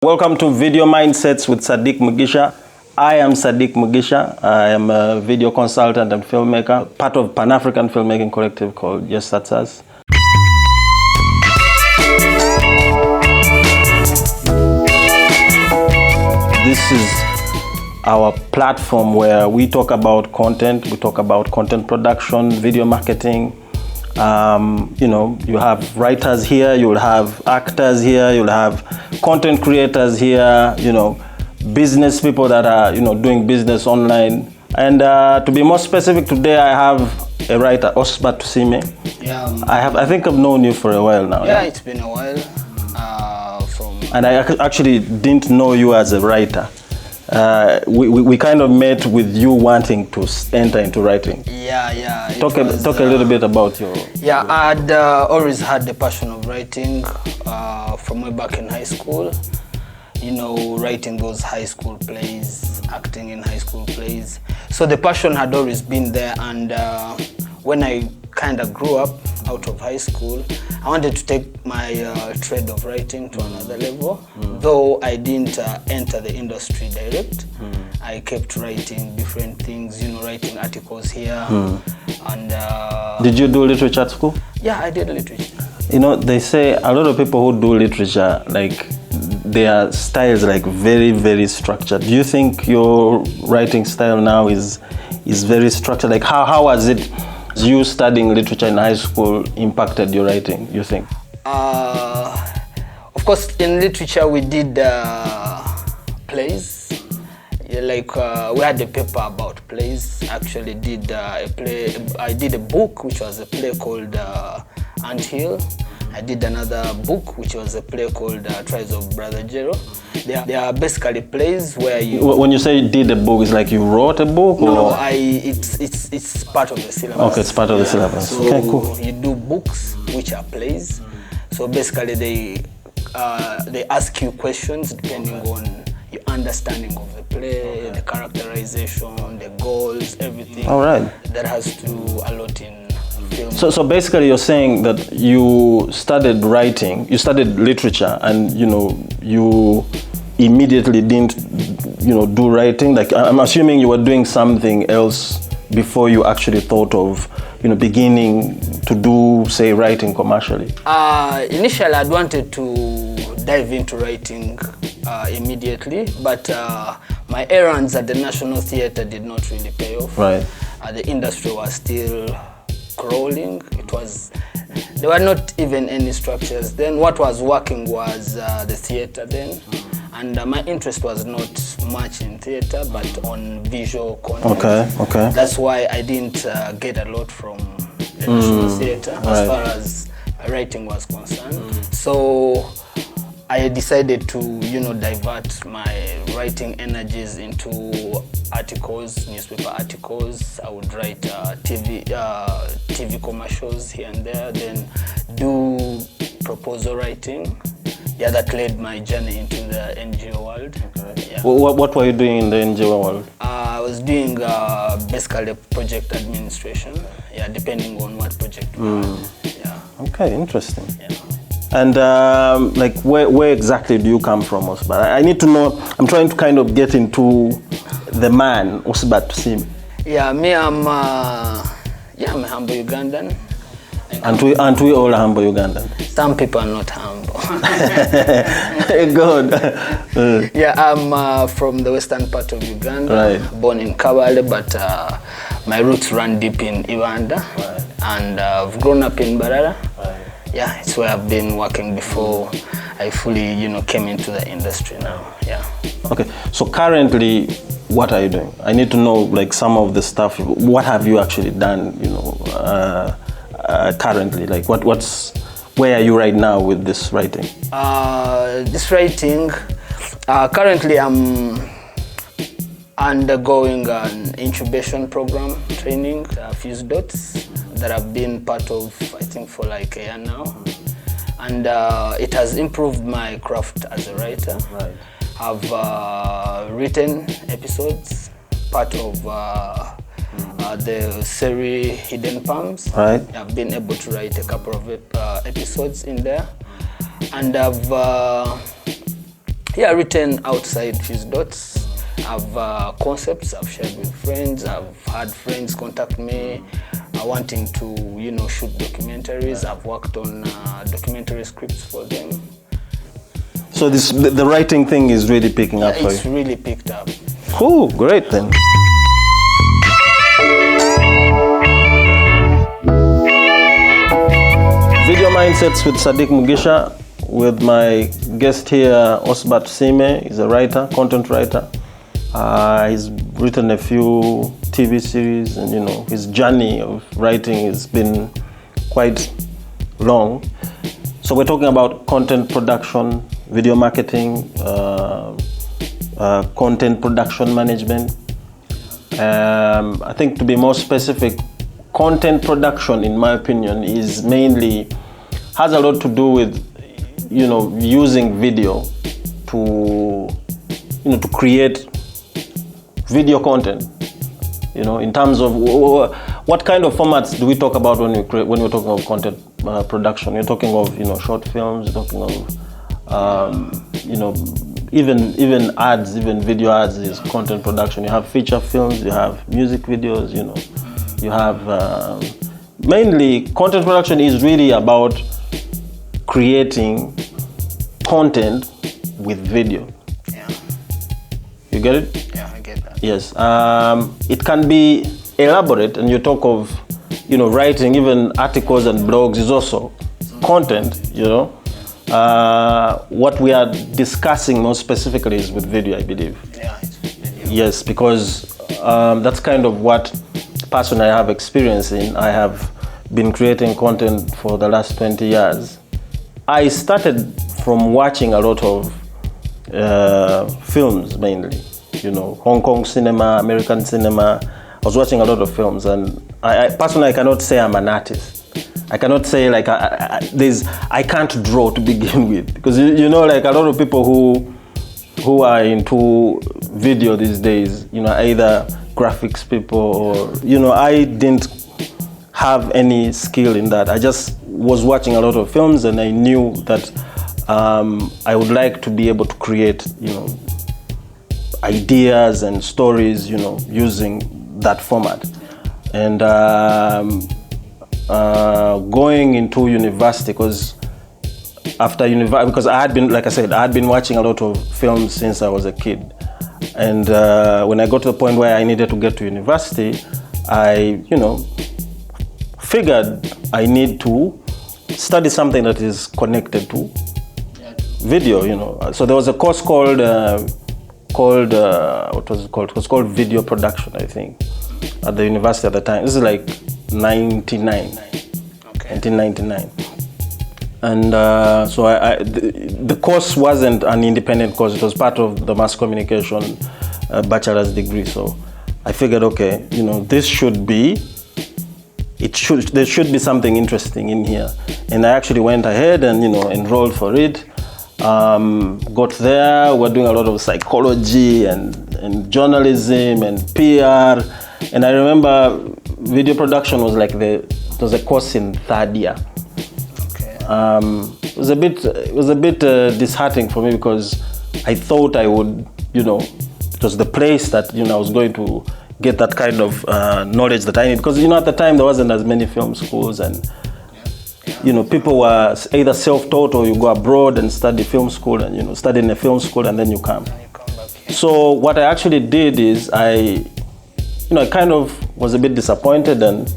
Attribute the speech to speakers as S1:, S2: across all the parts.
S1: Welcome to Video Mindsets with Sadiq Mugisha. I am Sadiq Mugisha. I am a video consultant and filmmaker, part of Pan-African filmmaking collective called Yes That's Us. This is our platform where we talk about content, we talk about content production, video marketing. You have writers here, you'll have actors here, you'll have content creators here, business people that are, doing business online. And to be more specific, today I have a writer, OSBERT.
S2: Yeah.
S1: I think I've known you for a while now.
S2: Yeah, it's been a while.
S1: And I actually didn't know you as a writer. We kind of met with you wanting to enter into writing.
S2: Yeah.
S1: Talk a little bit about your...
S2: Yeah, I'd always had the passion of writing from way back in high school. Writing those high school plays, acting in high school plays. So the passion had always been there, and when I kind of grew up out of high school, I wanted to take my trade of writing to another level. Though I didn't enter the industry direct, I kept writing different things, writing articles here. And
S1: Did you do literature at school?
S2: Yeah, I did literature.
S1: They say a lot of people who do literature, their style is very, very structured. Do you think your writing style now is very structured? How was it, you studying literature in high school, impacted your writing, you think?
S2: Of course, in literature we did plays. We had a paper about plays. Actually did a play. I did a book which was a play called Anthill. I did another book which was a play called Trials of Brother Jero. They are basically plays where you...
S1: When you say you did a book, it's like you wrote a book?
S2: No, it's part of the syllabus.
S1: Okay, it's part of the syllabus.
S2: So
S1: okay, cool.
S2: You do books which are plays. So basically they ask you questions depending on your understanding of the play, the characterization, the goals, everything.
S1: All right.
S2: That has to do a lot in film.
S1: So basically you're saying that you started writing, you studied literature, and you immediately didn't do writing. I'm assuming you were doing something else before you actually thought of beginning to do, say, writing commercially.
S2: Initially I'd wanted to dive into writing immediately, but my errands at the National Theatre did not really pay off.
S1: Right.
S2: The industry was still crawling. There were not even any structures. Then what was working was the theatre then. And my interest was not much in theatre, but on visual content.
S1: Okay.
S2: That's why I didn't get a lot from the National Theatre as far as writing was concerned. So I decided to, divert my writing energies into articles, newspaper articles. I would write TV commercials here and there, then do proposal writing. Yeah, that led my journey into the NGO world.
S1: Okay. Yeah. What were you doing in the NGO world?
S2: I was doing basically project administration. Yeah, depending on what project. Yeah.
S1: Okay, interesting.
S2: Yeah.
S1: And where exactly do you come from, OSBERT? I need to know. I'm trying to kind of get into the man, OSBERT.
S2: Yeah, me, I'm a humble Ugandan.
S1: Aren't we all humble Ugandan?
S2: Some people are not humble.
S1: Good.
S2: Yeah, I'm from the western part of Uganda.
S1: Right.
S2: Born in Kabale, but my roots run deep in Uganda.
S1: Right.
S2: And I've grown up in Barara.
S1: Right.
S2: Yeah, it's where I've been working before I fully, came into the industry now. Yeah. Okay.
S1: So currently, what are you doing? I need to know some of the stuff. What have you actually done? Currently, where are you right now with this writing?
S2: This writing, currently I'm undergoing an incubation program training, Fuse Dots, that I've been part of, I think, for a year now. And it has improved my craft as a writer.
S1: Right.
S2: I've written episodes, part of the series Hidden Palms.
S1: Right.
S2: I've been able to write a couple of episodes in there. And I've Yeah, written outside Fuse Dots. I've concepts I've shared with friends. I've had friends contact me wanting to, shoot documentaries. I've worked on documentary scripts for them.
S1: So the writing thing is really picking up for you?
S2: It's really picked up.
S1: Cool, great then. Video Mindsets with Sadiq Mugisha, with my guest here, OSBERT Sime. He's a writer, content writer. He's written a few TV series, and his journey of writing has been quite long. So we're talking about content production, video marketing, content production management. I think, to be more specific, content production, in my opinion, has a lot to do with using video to create video content. In terms of what kind of formats do we talk about when we're talking of content production? You're talking of short films. You're talking of even ads, even video ads is content production. You have feature films. You have music videos. You have mainly content production is really about creating content with video.
S2: Yeah.
S1: You get it?
S2: Yeah, I get that.
S1: Yes. It can be elaborate, and you talk of, writing even articles and blogs is also content. What we are discussing more specifically is with video, I believe.
S2: Yeah, it's video.
S1: Yes, because that's kind of what personally I have experience in. I have been creating content for the last 20 years. I started from watching a lot of films, mainly, Hong Kong cinema, American cinema. I was watching a lot of films, and I personally, I cannot say I'm an artist. I cannot say I can't draw to begin with, because like a lot of people who are into video these days, either graphics people or I didn't have any skill in that. I just was watching a lot of films, and I knew that I would like to be able to create ideas and stories using that format. And going into university, because I had been, like I said, I had been watching a lot of films since I was a kid. And when I got to the point where I needed to get to university, I figured I need to study something that is connected to video. So there was a course called what was it called? It was called video production, I think, at the university at the time. This is like 1999. And so the course wasn't an independent course. It was part of the mass communication bachelor's degree. So I figured, okay, there should be something interesting in here. And I actually went ahead and enrolled for it. Got there. We're doing a lot of psychology and journalism and PR. And I remember video production was it was a course in third year. It was a bit disheartening for me, because I thought I would, it was the place that I was going to get that kind of knowledge that I need, because at the time there wasn't as many film schools, and people were either self-taught or you go abroad and study film school, and study in a film school and then you come. So what I actually did is I kind of was a bit disappointed, and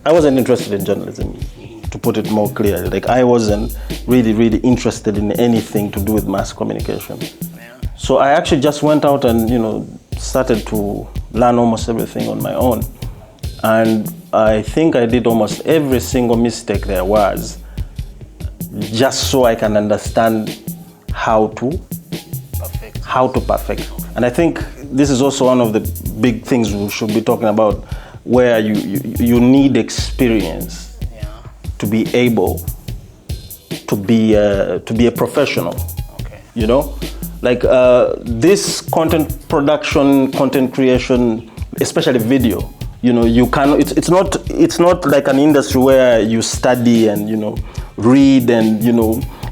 S1: I wasn't interested in journalism, to put it more clearly. I wasn't really interested in anything to do with mass communication. So I actually just went out and started to learn almost everything on my own. And I think I did almost every single mistake there was, just so I can understand how to perfect. And I think this is also one of the big things we should be talking about, where you need experience to be able to be a professional. This content production, content creation, especially video, you can. It's not like an industry where you study and read and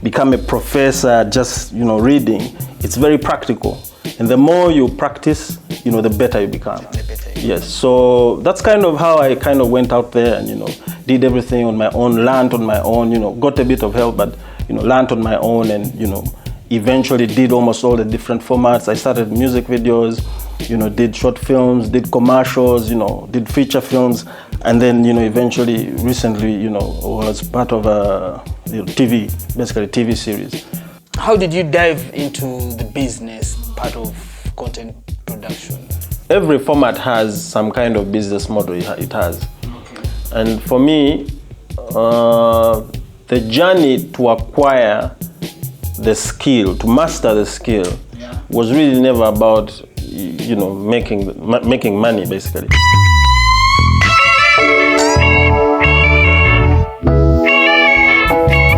S1: become a professor just reading. It's very practical. And the more you practice, you know, the better you become.
S2: The better you
S1: Yes, so that's kind of how I kind of went out there and, you know, did everything on my own, learned on my own, you know, got a bit of help, but, you know, learned on my own and, you know, eventually did almost all the different formats. I started music videos, you know, did short films, did commercials, you know, did feature films, and then, you know, eventually, recently, you know, was part of a TV, basically TV series.
S2: How did you dive into the business part of content production?
S1: Every format has some kind of business model it has.
S2: Okay.
S1: And for me, the journey to acquire the skill, to master the skill, was really never about, you know, making money, basically.